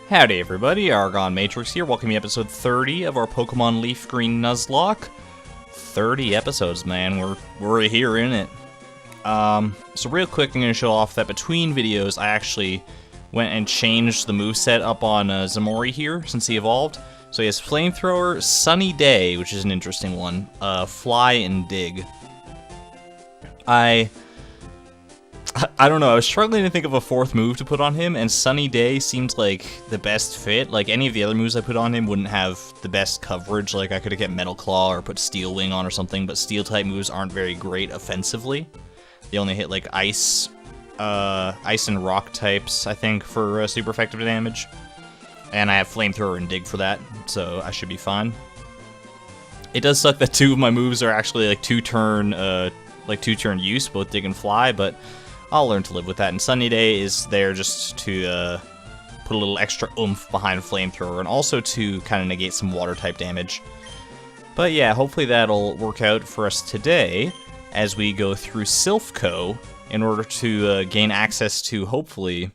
Howdy everybody, ArgonMatrix here, welcome to episode 30 of our Pokémon LeafGreen Nuzlocke. 30 episodes, man, we're here in it. So real quick, I'm going to show off that between videos, I actually went and changed the moveset up on Zamori here, since he evolved. So he has Flamethrower, Sunny Day, which is an interesting one, Fly, and Dig. I don't know, I was struggling to think of a fourth move to put on him, and Sunny Day seemed like the best fit. Like, any of the other moves I put on him wouldn't have the best coverage. Like, I could have kept Metal Claw or put Steel Wing on or something, but Steel-type moves aren't very great offensively. They only hit, like, Ice and Rock types, I think, for super effective damage. And I have Flamethrower and Dig for that, so I should be fine. It does suck that two of my moves are actually, like, two-turn use, both Dig and Fly, but I'll learn to live with that, and Sunny Day is there just to put a little extra oomph behind Flamethrower, and also to kind of negate some water-type damage. But yeah, hopefully that'll work out for us today, as we go through Silph Co, in order to gain access to, hopefully,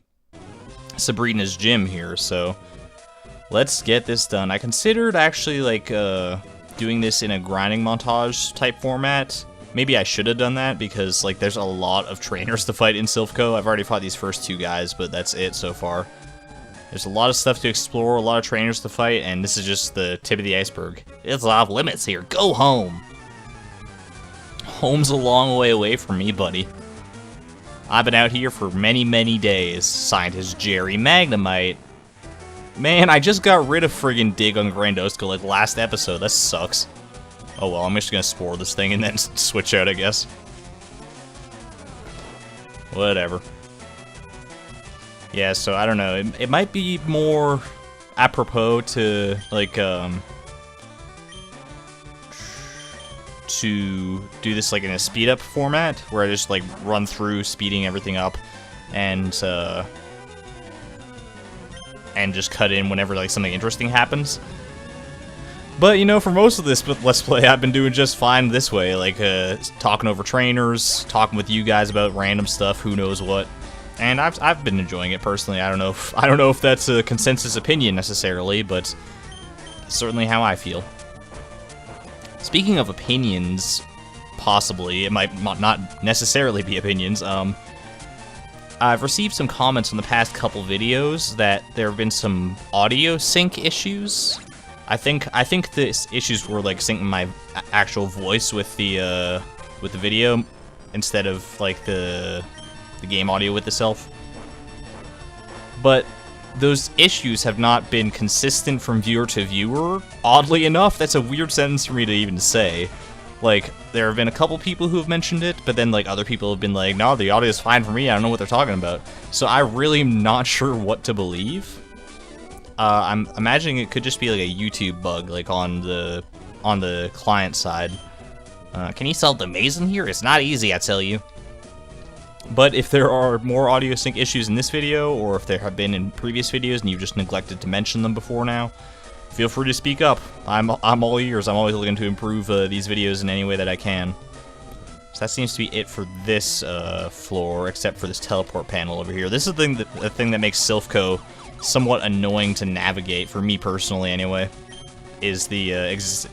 Sabrina's gym here, so let's get this done. I considered actually, like, doing this in a grinding montage type format. Maybe I should have done that, because, like, there's a lot of trainers to fight in Silph Co. I've already fought these first two guys, but that's it so far. There's a lot of stuff to explore, a lot of trainers to fight, and this is just the tip of the iceberg. It's off limits here. Go home! Home's a long way away from me, buddy. I've been out here for many, many days. Scientist Jerry Magnemite. Man, I just got rid of friggin' Dig on Grandosco, like, last episode. That sucks. Oh well, I'm just gonna spore this thing and then switch out, I guess. Whatever. Yeah, so I don't know. It might be more apropos to, like, to do this, like, in a speed-up format, where I just, like, run through, speeding everything up, and just cut in whenever, like, something interesting happens. But, you know, for most of this Let's Play, I've been doing just fine this way, like, talking over trainers, talking with you guys about random stuff, who knows what. And I've been enjoying it personally. I don't know if that's a consensus opinion necessarily, but it's certainly how I feel. Speaking of opinions, possibly, it might not necessarily be opinions, I've received some comments in the past couple videos that there have been some audio sync issues. I think the issues were, like, syncing my actual voice with the video instead of, like, the game audio with itself. But those issues have not been consistent from viewer to viewer. Oddly enough, that's a weird sentence for me to even say. Like, there have been a couple people who have mentioned it, but then, like, other people have been like, no, the audio is fine for me, I don't know what they're talking about. So I really am not sure what to believe. I'm imagining it could just be like a YouTube bug, like on the client side. Can you solve the maze in here? It's not easy, I tell you. But if there are more audio sync issues in this video, or if there have been in previous videos and you've just neglected to mention them before now, feel free to speak up. I'm all ears. I'm always looking to improve these videos in any way that I can. So that seems to be it for this floor, except for this teleport panel over here. This is the thing that makes Silph Co somewhat annoying to navigate, for me personally anyway, is the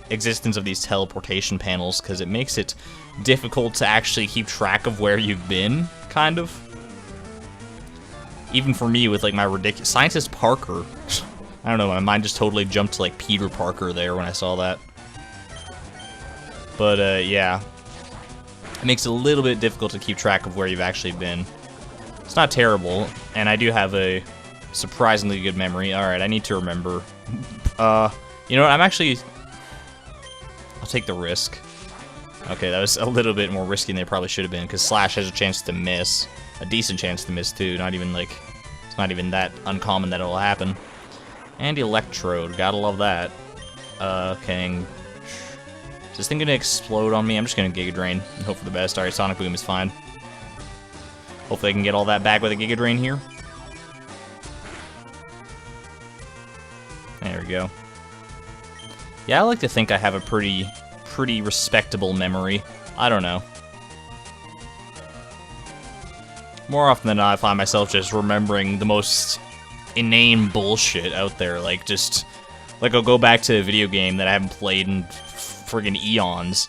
existence of these teleportation panels, because it makes it difficult to actually keep track of where you've been, kind of. Even for me with, like, my ridiculous... Scientist Parker. I don't know, my mind just totally jumped to, like, Peter Parker there when I saw that. But, yeah. It makes it a little bit difficult to keep track of where you've actually been. It's not terrible, and I do have a surprisingly good memory. Alright, I need to remember. You know what, I'll take the risk. Okay, that was a little bit more risky than they probably should have been, because Slash has a chance to miss. A decent chance to miss, too. Not even, like, it's not even that uncommon that it'll happen. And Electrode, gotta love that. Okay. Is this thing gonna explode on me? I'm just gonna Giga Drain and hope for the best. Alright, Sonic Boom is fine. Hopefully I can get all that back with a Giga Drain here. There we go. Yeah, I like to think I have a pretty respectable memory. I don't know. More often than not, I find myself just remembering the most inane bullshit out there. Like, just... Like, I'll go back to a video game that I haven't played in friggin' eons.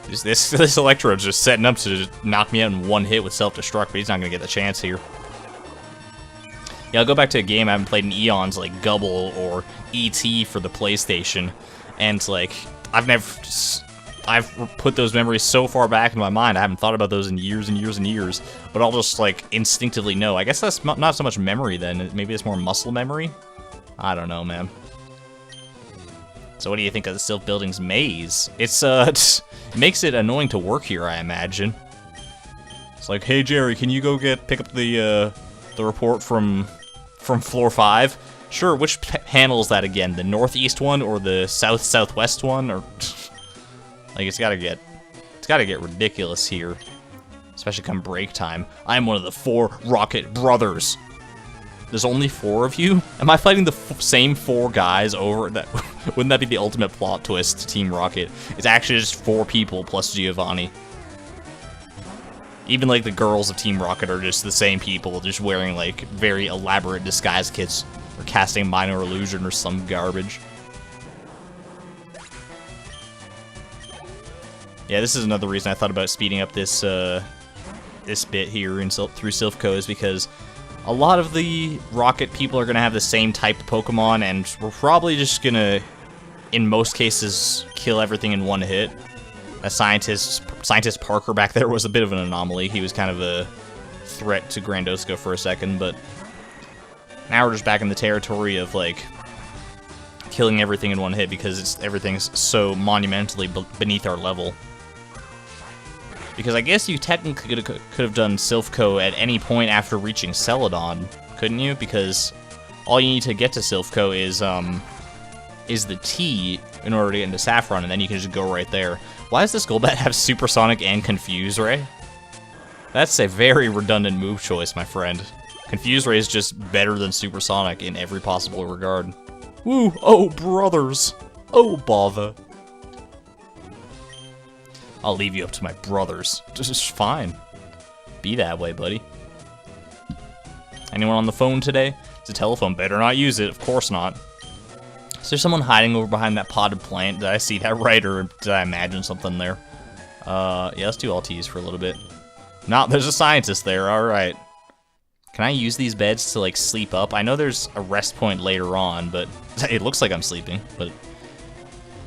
This Electrode's just setting up to just knock me out in one hit with self-destruct, but he's not gonna get the chance here. Yeah, I'll go back to a game I haven't played in eons, like Gubble or E.T. for the PlayStation, and like, I've put those memories so far back in my mind, I haven't thought about those in years and years and years, but I'll just, like, instinctively know. I guess that's not so much memory then, maybe it's more muscle memory? I don't know, man. So what do you think of the Silph Building's maze? It's, it makes it annoying to work here, I imagine. It's like, hey Jerry, can you go pick up the report from floor 5? Sure, which panel is that again? The northeast one or the southwest one? Or like, it's gotta get ridiculous here. Especially come break time. I'm one of the 4 Rocket Brothers. There's only 4 of you? Am I fighting the same 4 guys over? That wouldn't that be the ultimate plot twist to Team Rocket? It's actually just 4 people plus Giovanni. Even, like, the girls of Team Rocket are just the same people, just wearing, like, very elaborate disguise kits, or casting minor illusion or some garbage. Yeah, this is another reason I thought about speeding up this, this bit here through Silph Co, is because a lot of the Rocket people are going to have the same type of Pokemon, and we're probably just going to, in most cases, kill everything in one hit. Scientist Parker back there was a bit of an anomaly. He was kind of a threat to Grandosco for a second, but now we're just back in the territory of, like, killing everything in one hit because everything's so monumentally beneath our level. Because I guess you technically could have done Silph Co at any point after reaching Celadon, couldn't you? Because all you need to get to Silph Co is the T in order to get into Saffron, and then you can just go right there. Why does this Golbat have Supersonic and Confuse Ray? That's a very redundant move choice, my friend. Confuse Ray is just better than Supersonic in every possible regard. Woo! Oh, brothers! Oh, bother. I'll leave you up to my brothers. Just fine. Be that way, buddy. Anyone on the phone today? It's a telephone. Better not use it. Of course not. Is there someone hiding over behind that potted plant? Did I see that right, or did I imagine something there? Yeah, let's do all T's for a little bit. No, there's a scientist there. Alright. Can I use these beds to, like, sleep up? I know there's a rest point later on, but it looks like I'm sleeping, but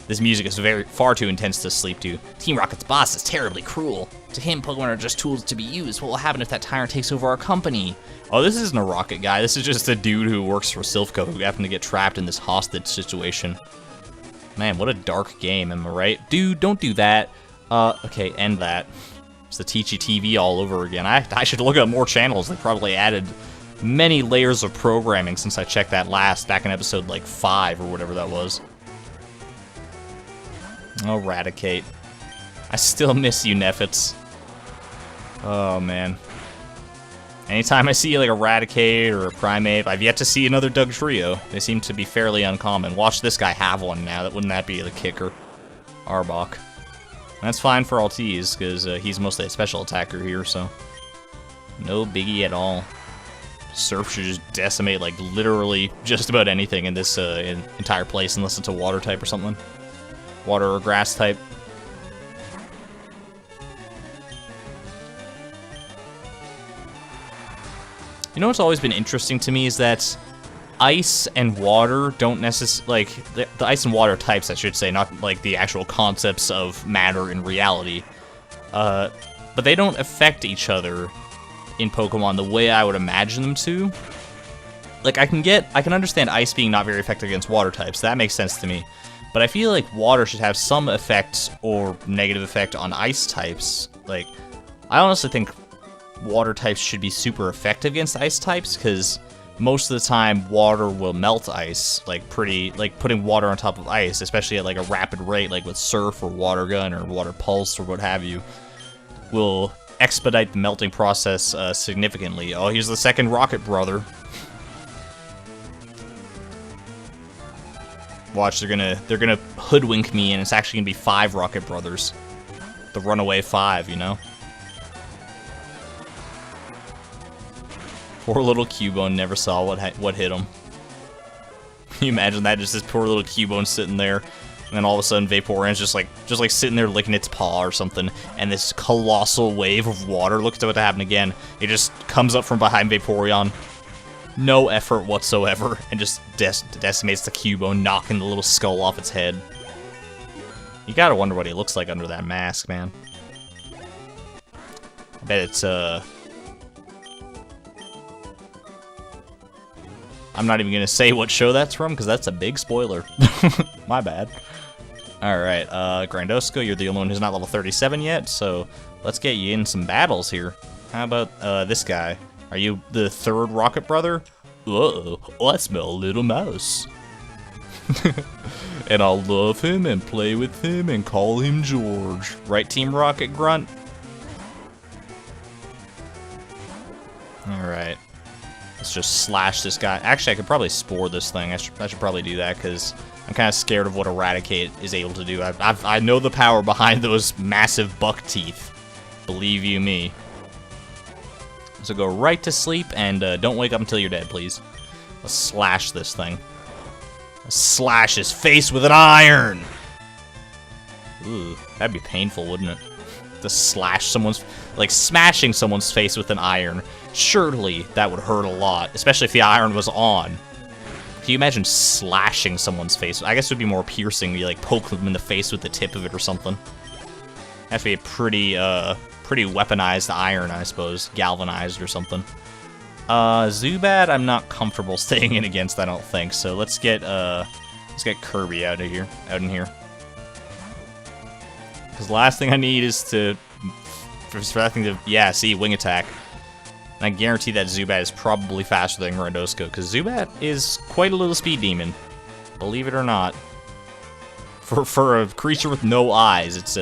this music is far too intense to sleep to. Team Rocket's boss is terribly cruel. To him, Pokemon are just tools to be used. What will happen if that tyrant takes over our company? Oh, this isn't a Rocket guy. This is just a dude who works for Silph Co who happened to get trapped in this hostage situation. Man, what a dark game, am I right? Dude, don't do that. Okay, end that. It's the Teachy TV all over again. I should look up more channels. They probably added many layers of programming since I checked that last, back in episode, like, 5 or whatever that was. Oh, Raticate. I still miss you, Neffets. Oh, man. Anytime I see, like, a Raticate or a Primeape, I've yet to see another Dugtrio. They seem to be fairly uncommon. Watch this guy have one now. Wouldn't that be the kicker? Arbok. That's fine for all T's, because he's mostly a special attacker here, so no biggie at all. Surf should just decimate, like, literally just about anything in this entire place, unless it's a water type or something. Water or grass type. You know what's always been interesting to me is that ice and water don't necessarily, like, the ice and water types, I should say, not, like, the actual concepts of matter in reality. But they don't affect each other in Pokemon the way I would imagine them to. Like, I can understand ice being not very effective against water types. That makes sense to me. But I feel like water should have some effect or negative effect on ice types. Like, I honestly think water types should be super effective against ice types, because most of the time water will melt ice, like putting water on top of ice, especially at like a rapid rate, like with Surf or Water Gun or Water Pulse or what have you, will expedite the melting process significantly. Oh, here's the second Rocket brother. Watch, they're gonna hoodwink me, and it's actually gonna be 5 Rocket brothers. The runaway 5, you know? Poor little Cubone never saw what hit him. Can you imagine that? Just this poor little Cubone sitting there, and then all of a sudden Vaporeon's just like sitting there licking its paw or something, and this colossal wave of water. Look at what happened again. It just comes up from behind Vaporeon. No effort whatsoever, and just decimates the Cubone, knocking the little skull off its head. You gotta wonder what he looks like under that mask, man. I bet it's, I'm not even gonna say what show that's from, because that's a big spoiler. My bad. Alright, Grandosco, you're the only one who's not level 37 yet, so let's get you in some battles here. How about, this guy? Are you the third Rocket Brother? Uh-oh, I smell a little mouse. And I'll love him and play with him and call him George. Right, Team Rocket Grunt? Alright. Let's just slash this guy. Actually, I could probably spore this thing. I should probably do that, because I'm kind of scared of what Eradicate is able to do. I know the power behind those massive buck teeth. Believe you me. So go right to sleep, and don't wake up until you're dead, please. Let's slash this thing. Let's slash his face with an iron! Ooh, that'd be painful, wouldn't it? To slash someone's... like, smashing someone's face with an iron. Surely that would hurt a lot, especially if the iron was on. Can you imagine slashing someone's face? I guess it would be more piercing. You, like, poke them in the face with the tip of it or something. That'd be a pretty weaponized iron, I suppose. Galvanized or something. Zubat, I'm not comfortable staying in against, I don't think. So let's get Kirby out in here. Because the last thing I need is for that thing to, yeah, see, wing attack. And I guarantee that Zubat is probably faster than Grandosco, because Zubat is quite a little speed demon. Believe it or not. For a creature with no eyes, it's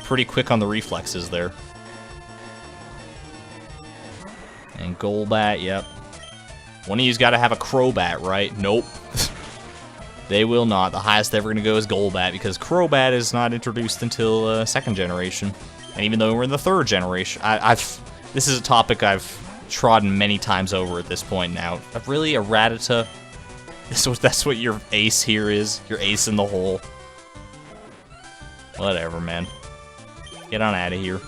pretty quick on the reflexes there. And Golbat, yep. One of you's got to have a Crobat, right? Nope. They will not. The highest they're ever going to go is Golbat, because Crobat is not introduced until second generation. And even though we're in the third generation, this is a topic I've trodden many times over at this point now. Really, a Rattata? That's what your ace here is? Your ace in the hole? Whatever, man. Get on out of here.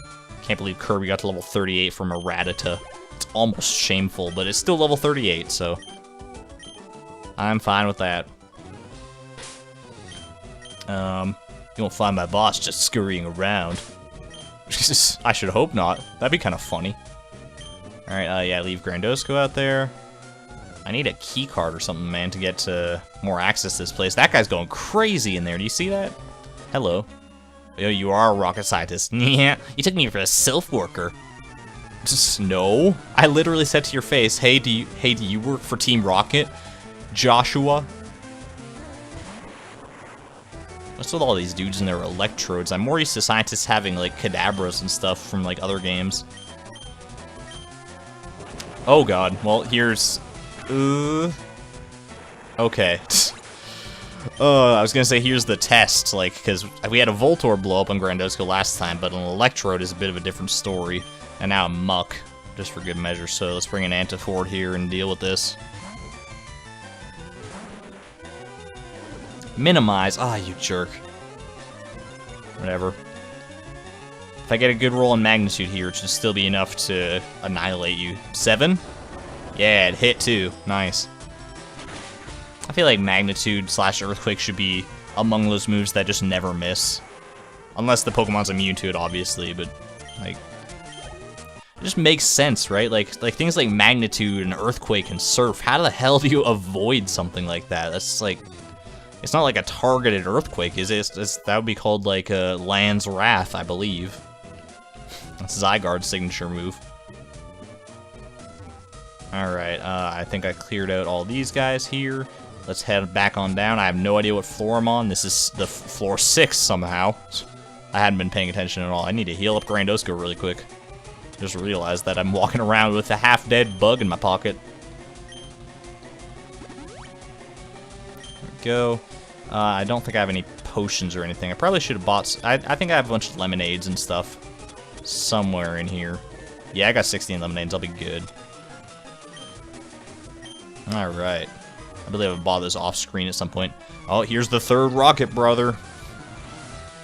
Can't believe Kirby got to level 38 from a Rattata. It's almost shameful, but it's still level 38, so I'm fine with that. You won't find my boss just scurrying around. I should hope not. That'd be kind of funny. Alright, yeah, leave Grandosco out there. I need a key card or something, man, to get more access to this place. That guy's going crazy in there. Do you see that? Hello. Yo, you are a rocket scientist. Yeah, you took me for a Silph worker. No. I literally said to your face, hey, do you work for Team Rocket? Joshua? What's with all these dudes and their electrodes? I'm more used to scientists having, like, cadabras and stuff from, like, other games. Oh, God. Well, here's... Okay. I was gonna say, here's the test, like, because we had a Voltorb blow up on Grandosco last time, but an electrode is a bit of a different story. And now a Muck, just for good measure. So let's bring an Antiford here and deal with this. Minimize. Ah, you jerk. Whatever. If I get a good roll on Magnitude here, it should still be enough to annihilate you. 7? Yeah, it hit too. Nice. I feel like Magnitude / Earthquake should be among those moves that just never miss. Unless the Pokemon's immune to it, obviously, but, like... It just makes sense, right? Like things like Magnitude and Earthquake and Surf, how the hell do you avoid something like that? That's like... It's not like a targeted Earthquake, is it? That would be called, like, a Land's Wrath, I believe. That's Zygarde's signature move. Alright, I think I cleared out all these guys here. Let's head back on down. I have no idea what floor I'm on. This is the floor 6 somehow. I hadn't been paying attention at all. I need to heal up Grandosco really quick. Just realized that I'm walking around with a half-dead bug in my pocket. There we go. I don't think I have any potions or anything. I probably should have bought... I think I have a bunch of lemonades and stuff somewhere in here. Yeah, I got 16 lemonades. I'll be good. Alright. I believe I bought this off screen at some point. Oh, here's the third rocket, brother.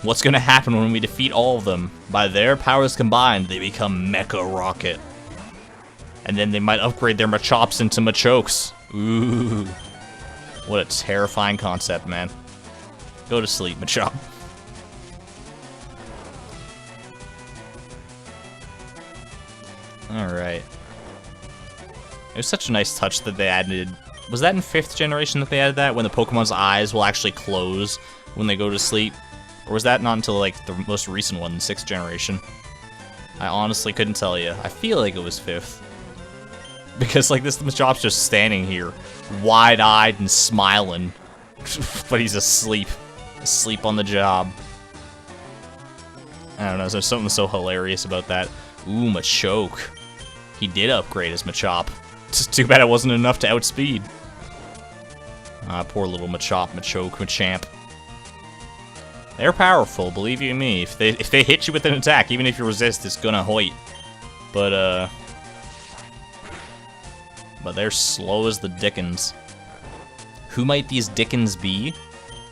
What's gonna happen when we defeat all of them? By their powers combined, they become Mecha Rocket. And then they might upgrade their Machops into Machokes. Ooh. What a terrifying concept, man. Go to sleep, Machop. Alright. It was such a nice touch that they added... Was that in 5th generation that they added that? When the Pokemon's eyes will actually close when they go to sleep? Or was that not until, like, the most recent one, 6th generation? I honestly couldn't tell you. I feel like it was 5th. Because, like, this Machop's just standing here, wide-eyed and smiling. But he's asleep. Asleep on the job. I don't know, there's something so hilarious about that. Ooh, Machoke. He did upgrade his Machop. Just too bad it wasn't enough to outspeed. Ah, poor little Machop, Machoke, Machamp. They're powerful, believe you me. If they hit you with an attack, even if you resist, it's gonna hoit. But they're slow as the dickens. Who might these dickens be?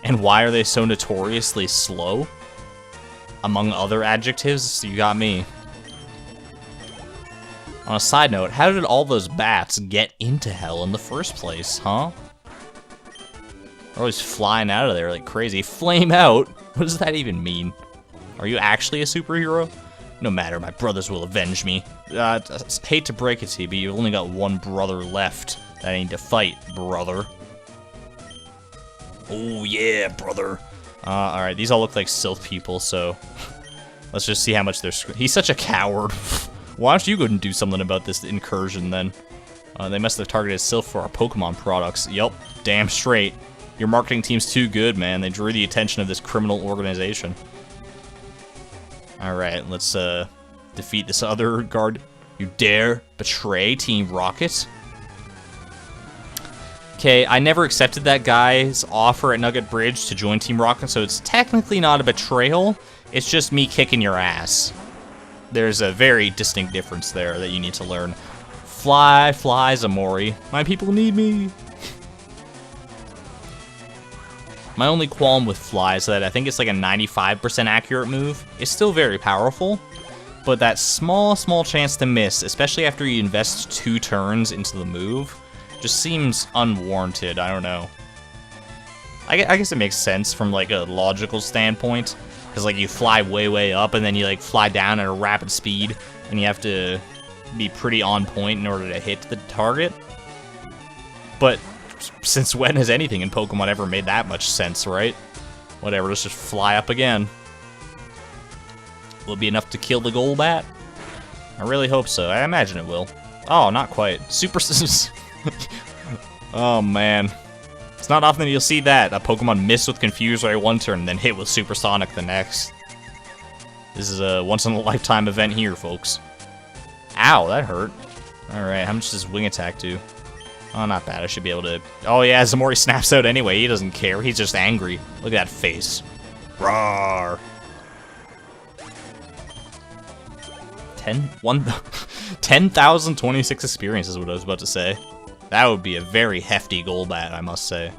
And why are they so notoriously slow? Among other adjectives, you got me. On a side note, how did all those bats get into hell in the first place, huh? They're always flying out of there like crazy. Flame out? What does that even mean? Are you actually a superhero? No matter, my brothers will avenge me. Hate to break it to you, but you've only got one brother left that I need to fight, brother. Oh yeah, brother. Alright, these all look like Silph people, so... Let's just see how much they're... He's such a coward. Why don't you go and do something about this incursion, then? They must have targeted Silph for our Pokemon products. Yup, damn straight. Your marketing team's too good, man. They drew the attention of this criminal organization. Alright, let's defeat this other guard. You dare betray Team Rocket? Okay, I never accepted that guy's offer at Nugget Bridge to join Team Rocket, so it's technically not a betrayal. It's just me kicking your ass. There's a very distinct difference there that you need to learn. Fly, fly, Zamori. My people need me. My only qualm with Fly is that I think it's like a 95% accurate move. It's still very powerful, but that small chance to miss, especially after you invest 2 turns into the move, just seems unwarranted. I don't know. I guess it makes sense from like a logical standpoint, because like you fly way up and then you like fly down at a rapid speed, and you have to be pretty on point in order to hit the target. But since when has anything in Pokemon ever made that much sense, right? Whatever, let's just fly up again. Will it be enough to kill the Golbat? I really hope so. I imagine it will. Oh, not quite. Super... Oh, man. It's not often that you'll see that. A Pokemon miss with Confuse right one turn, then hit with Supersonic the next. This is a once-in-a-lifetime event here, folks. Ow, that hurt. Alright, how much does Wing Attack do? Oh, not bad. I should be able to... Oh, yeah, Zamori snaps out anyway. He doesn't care. He's just angry. Look at that face. Roar. 10,026 experience is what I was about to say. That would be a very hefty Golbat, I must say.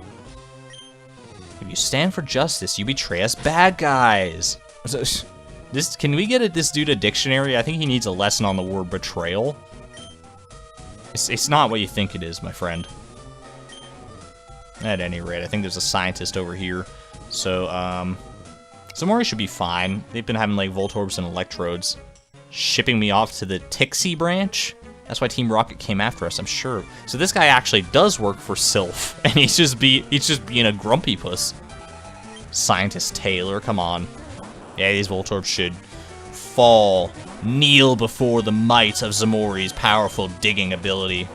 If you stand for justice, you betray us bad guys. Can we get this dude a dictionary? I think he needs a lesson on the word betrayal. It's not what you think it is, my friend. At any rate, I think there's a scientist over here. So, Zamori should be fine. They've been having, like, Voltorbs and Electrodes. Shipping me off to the Tixie branch? That's why Team Rocket came after us, I'm sure. So this guy actually does work for Silph, and he's just being a grumpy puss. Scientist Taylor, come on. Yeah, these Voltorbs should fall, kneel before the might of Zamori's powerful digging ability.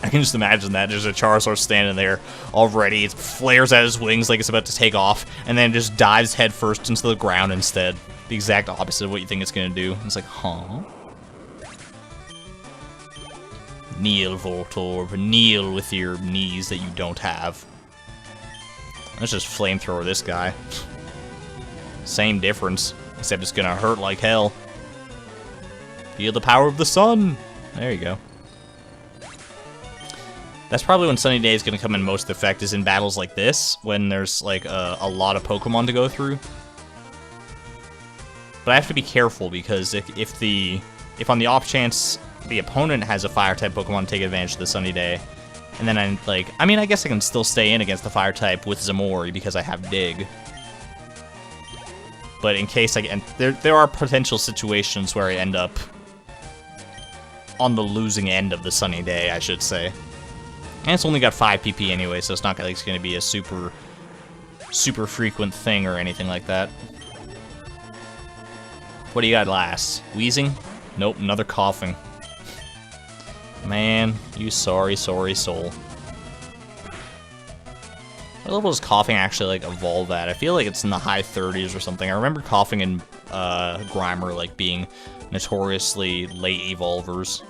I can just imagine that. There's a Charizard standing there already. It flares out his wings like it's about to take off, and then just dives headfirst into the ground instead. The exact opposite of what you think it's going to do. It's like, huh? Kneel, Voltorb. Kneel with your knees that you don't have. Let's just flamethrower this guy. Same difference, except it's gonna hurt like hell. Feel the power of the sun! There you go. That's probably when Sunny Day is going to come in most effect, is in battles like this, when there's like a lot of Pokemon to go through. But I have to be careful, because if on the off chance the opponent has a Fire-type Pokemon, take advantage of the Sunny Day, and then I'm like, I mean, I guess I can still stay in against the Fire-type with Zamori because I have Dig. But in case I get, there are potential situations where I end up on the losing end of the Sunny Day, I should say. And it's only got 5 PP anyway, so it's not like it's going to be a super frequent thing or anything like that. What do you got last? Wheezing? Nope, another coughing. Man, you sorry soul. What level does coughing actually, like, evolve at? I feel like it's in the high 30s or something. I remember coughing in Grimer, like, being notoriously late evolvers.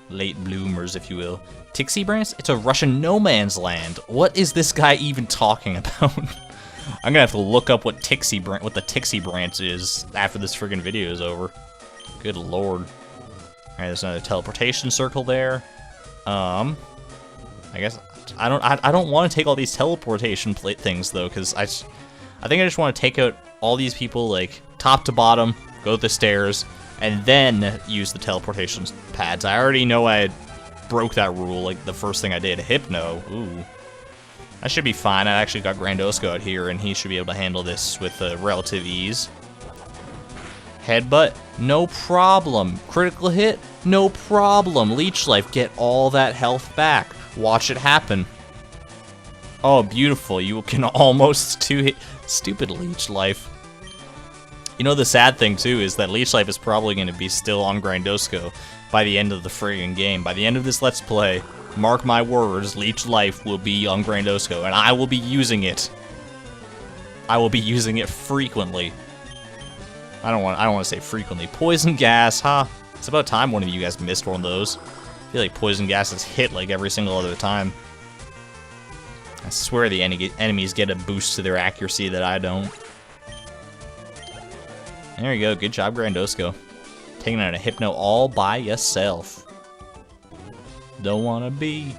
Late bloomers, if you will. Tixie Branch? It's a Russian no man's land. What is this guy even talking about? I'm gonna have to look up what the Tixie Branch is after this friggin' video is over. Good lord. Alright, there's another teleportation circle there. I guess I don't want to take all these teleportation things though, because I think I just want to take out all these people, like, top to bottom, go up the stairs, and then use the teleportation pads. I already know I broke that rule, like, the first thing I did. Hypno. Ooh. I should be fine. I actually got Grandosco out here, and he should be able to handle this with relative ease. Headbutt. No problem. Critical hit. No problem. Leech Life. Get all that health back. Watch it happen. Oh, beautiful. You can almost two-hit. Stupid Leech Life. You know, the sad thing, too, is that Leech Life is probably going to be still on Grandosco by the end of the friggin' game. By the end of this Let's Play, mark my words, Leech Life will be on Grandosco, and I will be using it. I will be using it frequently. I don't want to say frequently. Poison Gas, huh? It's about time one of you guys missed one of those. I feel like Poison Gas is hit like every single other time. I swear the enemies get a boost to their accuracy that I don't. There you go. Good job, Grandosco. Taking out a Hypno all by yourself. Don't want to be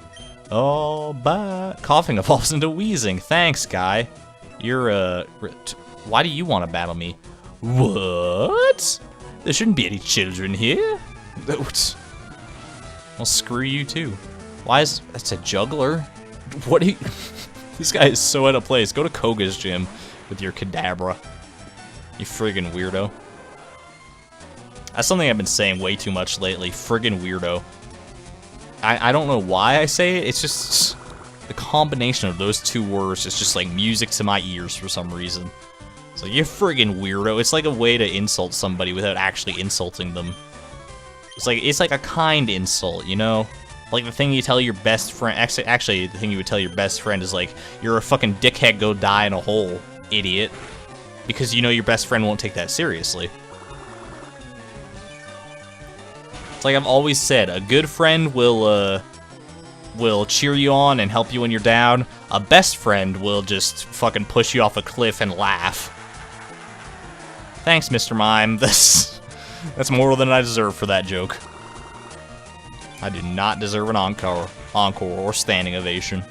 all by... Coughing evolves into Wheezing. Thanks, guy. You're, why do you want to battle me? What? There shouldn't be any children here. Well, screw you, too. Why is... That's a juggler? What do you... This guy is so out of place. Go to Koga's gym with your Kadabra. You friggin' weirdo. That's something I've been saying way too much lately. Friggin' weirdo. I don't know why I say it. It's just... The combination of those two words is just like music to my ears for some reason. It's like, you friggin' weirdo. It's like a way to insult somebody without actually insulting them. It's like a kind insult, you know? Like the thing you tell your best friend... Actually, the thing you would tell your best friend is like, you're a fucking dickhead, go die in a hole, idiot. Because you know your best friend won't take that seriously. It's like I've always said, a good friend will cheer you on and help you when you're down. A best friend will just fucking push you off a cliff and laugh. Thanks, Mr. Mime. That's more than I deserve for that joke. I do not deserve an encore or standing ovation.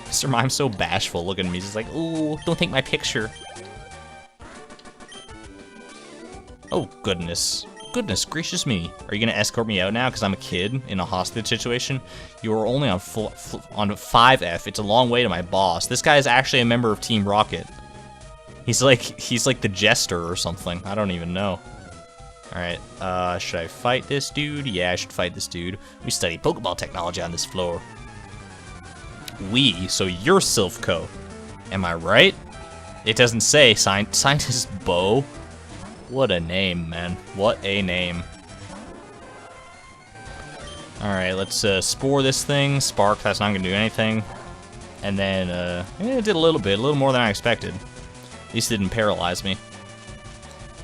Mr. Mime's so bashful looking at me. He's like, ooh, don't take my picture. Oh, goodness. Goodness gracious me. Are you going to escort me out now because I'm a kid in a hostage situation? You are only on 5F. It's a long way to my boss. This guy is actually a member of Team Rocket. He's like the Jester or something. I don't even know. Alright, should I fight this dude? Yeah, I should fight this dude. We study Pokeball technology on this floor. So you're Silph Co. Am I right? It doesn't say Scientist Bo. What a name, man. What a name. Alright, let's spore this thing. Spark, that's not going to do anything. And then, it did a little more than I expected. At least it didn't paralyze me.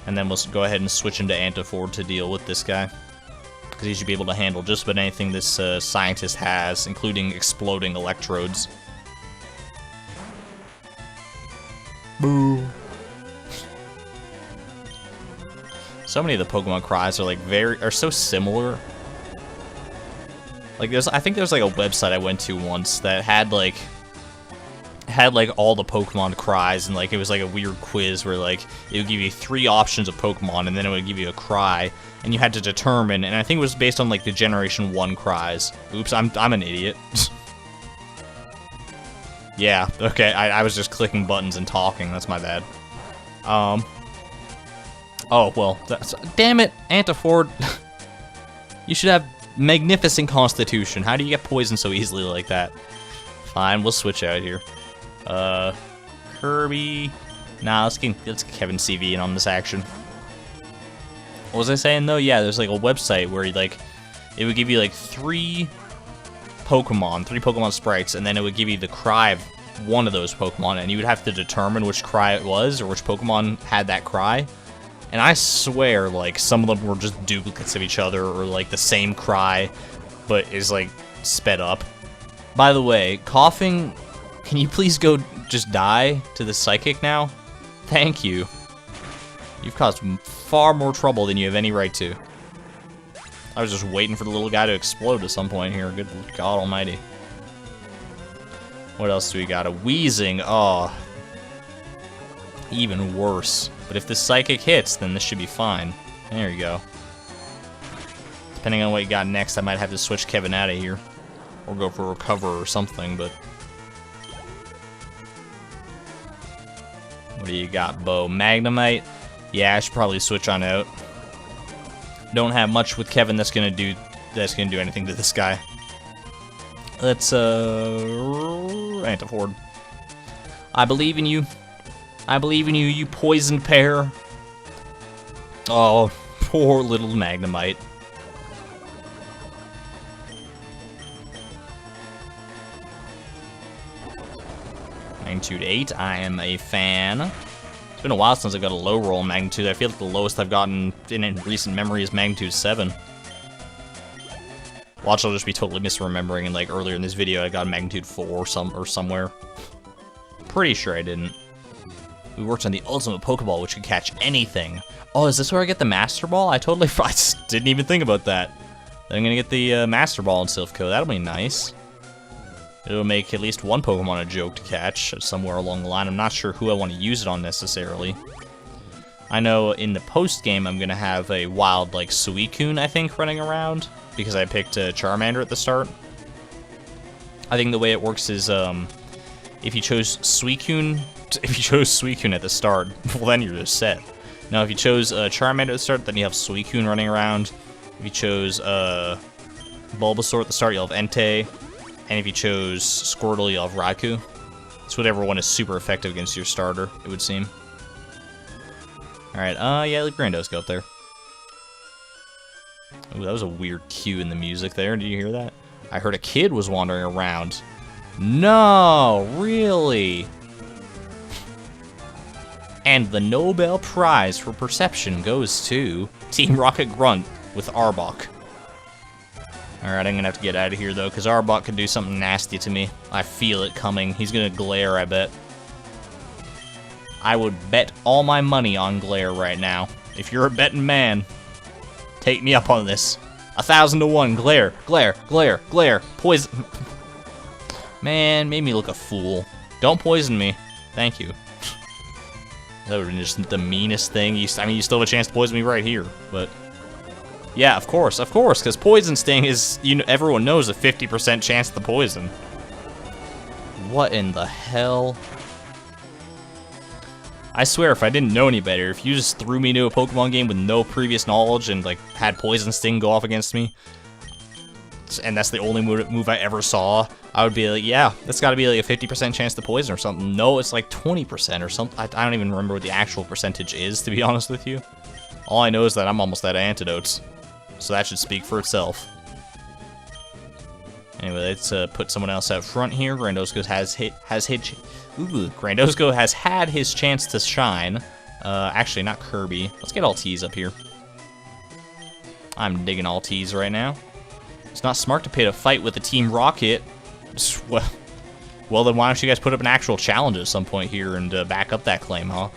And then we'll go ahead and switch into Antiford to deal with this guy. Because he should be able to handle just about anything this scientist has, including exploding electrodes. Boo. So many of the Pokemon cries are like are so similar. Like, I think there's like a website I went to once that had like all the Pokemon cries, and like it was like a weird quiz where like it would give you 3 options of Pokemon, and then it would give you a cry, and you had to determine. And I think it was based on like the Generation 1 cries. Oops, I'm an idiot. Yeah, okay, I was just clicking buttons and talking. That's my bad. Oh well, damn it, Antiford. You should have magnificent constitution. How do you get poisoned so easily like that? Fine, we'll switch out here. Kirby. Nah, let's get Kevin CV in on this action. What was I saying though? Yeah, there's like a website where like it would give you like 3 Pokemon sprites, and then it would give you the cry of one of those Pokemon, and you would have to determine which cry it was, or which Pokemon had that cry. And I swear, like, some of them were just duplicates of each other, or like the same cry, but is like sped up. By the way, coughing, can you please go just die to the psychic now? Thank you. You've caused far more trouble than you have any right to. I was just waiting for the little guy to explode at some point here. Good God almighty. What else do we got? A Wheezing. Oh. Even worse. But if the psychic hits, then this should be fine. There you go. Depending on what you got next, I might have to switch Kevin out of here. Or go for Recover or something, but... What do you got, Bo? Magnemite? Yeah, I should probably switch on out. Don't have much with Kevin that's gonna do anything to this guy. Let's Antiford. I believe in you. I believe in you, you poisoned pear. Oh, poor little Magnemite. Magnitude 8, I am a fan. It's been a while since I got a low roll magnitude. I feel like the lowest I've gotten in recent memory is magnitude 7. Watch, I'll just be totally misremembering, and like earlier in this video I got a magnitude 4 or somewhere. Pretty sure I didn't. We worked on the ultimate Pokeball, which could catch anything. Oh, is this where I get the Master Ball? I didn't even think about that. I'm gonna get the Master Ball in Silph Co. That'll be nice. It'll make at least one Pokemon a joke to catch somewhere along the line. I'm not sure who I want to use it on necessarily. I know in the post-game I'm gonna have a wild, like, Suicune, I think, running around, because I picked a Charmander at the start. I think the way it works is, if you chose Suicune at the start, well, then you're just set. Now, if you chose Charmander at the start, then you have Suicune running around. If you chose Bulbasaur at the start, you'll have Entei. And if you chose Squirtle, you'll have Raikou. It's whatever one is super effective against your starter, it would seem. Alright, yeah, let Grandos go up there. Ooh, that was a weird cue in the music there. Did you hear that? I heard a kid was wandering around. No, really? And the Nobel Prize for Perception goes to Team Rocket Grunt with Arbok. Alright, I'm gonna have to get out of here, though, because Arbok could do something nasty to me. I feel it coming. He's gonna glare, I bet. I would bet all my money on glare right now. If you're a betting man, take me up on this. 1,000 to 1. Glare, glare, glare, glare. Poison. Man, made me look a fool. Don't poison me. Thank you. That would have been just the meanest thing. I mean, you still have a chance to poison me right here, but... Yeah, of course, because Poison Sting is, everyone knows, a 50% chance to poison. What in the hell? I swear, if I didn't know any better, if you just threw me into a Pokemon game with no previous knowledge and, like, had Poison Sting go off against me, and that's the only move I ever saw, I would be like, yeah, that's gotta be like a 50% chance to poison or something. No, it's like 20% or something. I don't even remember what the actual percentage is, to be honest with you. All I know is that I'm almost out of antidotes. So that should speak for itself. Anyway, let's put someone else out front here. Grandosco Grandosco has had his chance to shine. Actually, not Kirby. Let's get Altiz up here. I'm digging Altiz right now. It's not smart to pay to fight with the Team Rocket. Well, then why don't you guys put up an actual challenge at some point here and back up that claim, huh?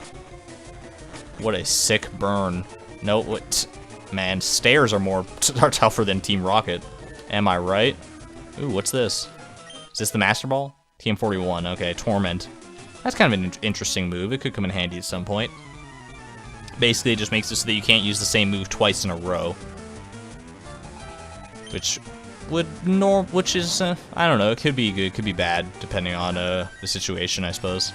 What a sick burn. No, what... Man, stairs are tougher than Team Rocket. Am I right? Ooh, what's this? Is this the Master Ball? TM41, okay, Torment. That's kind of an interesting move. It could come in handy at some point. Basically, it just makes it so that you can't use the same move twice in a row. Which is, I don't know, it could be good, could be bad, depending on the situation, I suppose.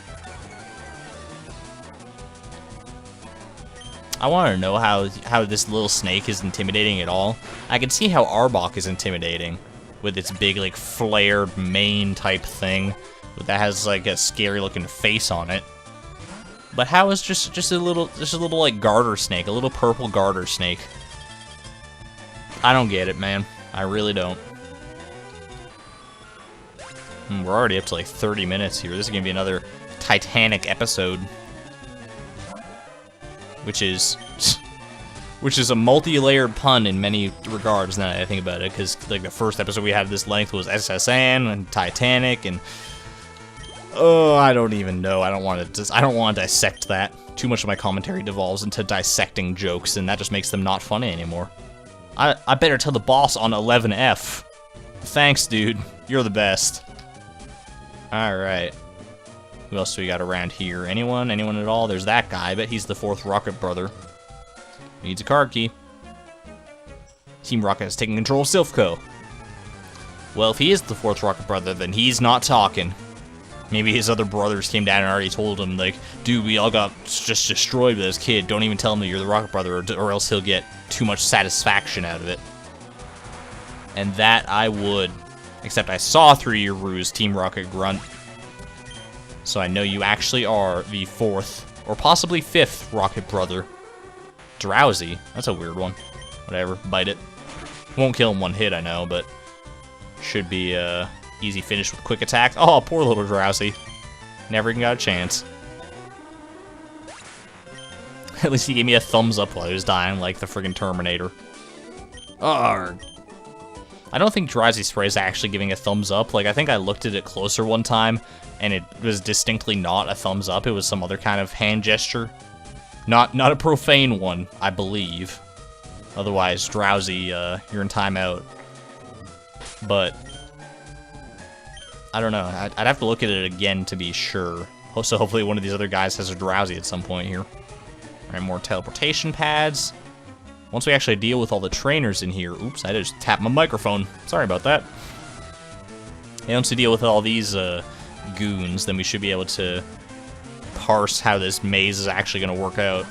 I want to know how this little snake is intimidating at all. I can see how Arbok is intimidating, with its big, like, flared mane type thing that has, like, a scary looking face on it. But how is just a little like garter snake, a little purple garter snake? I don't get it, man. I really don't. We're already up to like 30 minutes here. This is gonna be another Titanic episode, which is a multi-layered pun in many regards. Now that I think about it, because like the first episode we had this length was SSN and Titanic, and oh, I don't even know. I don't want to dissect that. Too much of my commentary devolves into dissecting jokes, and that just makes them not funny anymore. I better tell the boss on 11F. Thanks, dude. You're the best. Alright. Who else do we got around here? Anyone? Anyone at all? There's that guy. I bet he's the 4th Rocket brother. Needs a card key. Team Rocket is taking control of Silph Co. Well, if he is the 4th Rocket brother, then he's not talking. Maybe his other brothers came down and already told him, like, dude, we all got just destroyed by this kid. Don't even tell him that you're the Rocket brother, or else he'll get too much satisfaction out of it. And that I would. Except I saw through your ruse, Team Rocket Grunt. So I know you actually are the 4th, or possibly 5th Rocket brother. Drowsy. That's a weird one. Whatever, bite it. Won't kill him one hit, I know, but should be, easy finish with quick attack. Oh, poor little Drowsy. Never even got a chance. At least he gave me a thumbs up while he was dying, like the friggin' Terminator. Arrgh. I don't think Drowsy Spray is actually giving a thumbs up. Like, I think I looked at it closer one time, and it was distinctly not a thumbs up. It was some other kind of hand gesture. Not a profane one, I believe. Otherwise, Drowsy, you're in timeout. But I don't know. I'd have to look at it again to be sure. So hopefully one of these other guys has a Drowsy at some point here. Alright, more teleportation pads. Once we actually deal with all the trainers in here... Oops, I just tapped my microphone. Sorry about that. And once we deal with all these goons, then we should be able to parse how this maze is actually going to work out.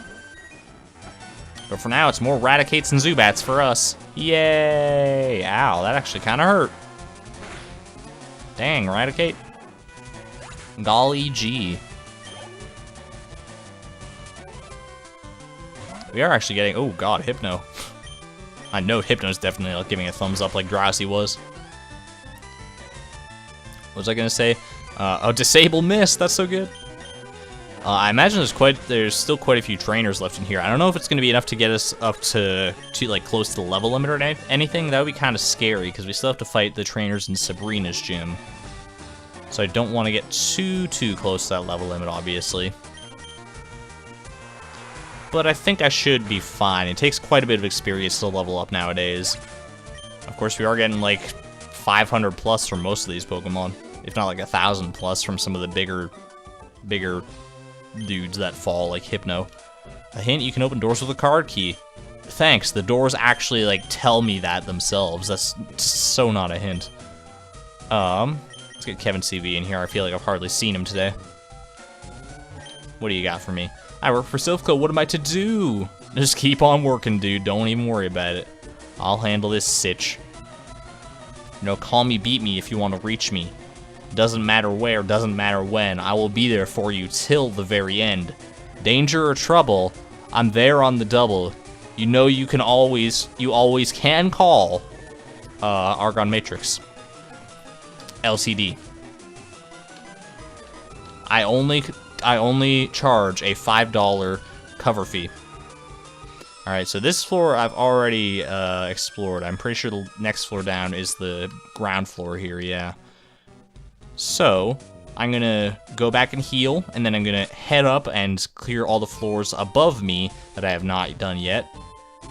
But for now, it's more Raticates and Zubats for us. Yay! Ow, that actually kind of hurt. Dang, Raticate. Golly gee. We are actually getting... Oh, God, Hypno. I know Hypno's definitely like, giving a thumbs up like Drowsy was. What was I going to say? Oh, Disable Mist. That's so good. I imagine there's still quite a few trainers left in here. I don't know if it's going to be enough to get us up to like close to the level limit or anything. That would be kind of scary because we still have to fight the trainers in Sabrina's gym. So I don't want to get too close to that level limit, obviously. But I think I should be fine. It takes quite a bit of experience to level up nowadays. Of course, we are getting like 500 plus from most of these Pokemon, if not like 1,000 plus from some of the bigger dudes that fall, like Hypno. A hint, you can open doors with a card key. Thanks, the doors actually like tell me that themselves. That's so not a hint. Let's get Kevin CV in here. I feel like I've hardly seen him today. What do you got for me? I work for Silph Co. What am I to do? Just keep on working, dude. Don't even worry about it. I'll handle this sitch. You know, call me, beat me if you want to reach me. Doesn't matter where, doesn't matter when. I will be there for you till the very end. Danger or trouble, I'm there on the double. You know you always can call ArgonMatrix. LCD. I only charge a $5 cover fee. Alright, so this floor I've already explored. I'm pretty sure the next floor down is the ground floor here, yeah. So, I'm gonna go back and heal, and then I'm gonna head up and clear all the floors above me that I have not done yet.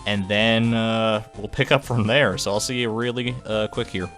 And then we'll pick up from there, so I'll see you really quick here.